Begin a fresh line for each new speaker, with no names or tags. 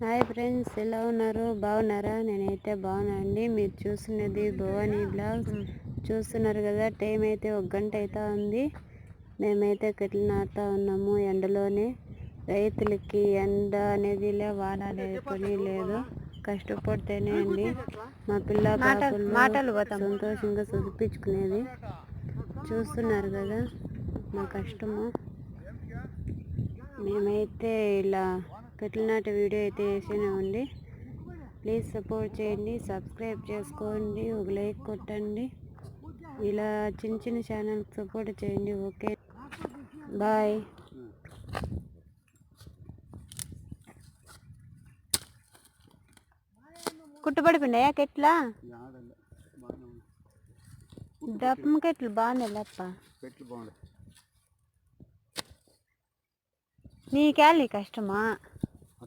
Hi friends, ఎలా ఉన్నారు? బాగున్నారా? నేనైతే బాగున్నానండి. మీరు చూస్తున్నది భవానీ బ్లాగ్స్. చూస్తున్నారు కదా, టైం అయితే 1 గంట అయితే ఉంది. మేమైతే కట్టెలు నాటుతా ఉన్నాము ఎండలోనే. రైతులకి ఎండ అనేది వాన అనేది లేదు, కష్టపడితేనే అండి మా పిల్ల మాటలు సంతోషంగా చదివించుకునేది. చూస్తున్నారు కదా మా కష్టము. మేమైతే ఇలా కట్టెలు నాటే వీడియో అయితే వేసామండి. ప్లీజ్ సపోర్ట్ చేయండి, సబ్స్క్రైబ్ చేసుకోండి, ఒక లైక్ కొట్టండి. ఇలా చిన్న చిన్న ఛానల్కి సపోర్ట్ చేయండి. Okay, bye. కుట్టుబడిపోయినాయా కెట్లా? దప్పమ్మ కెట్లు బాగున్నాయి లేప్ప. నీకేళ నీ కష్టమా?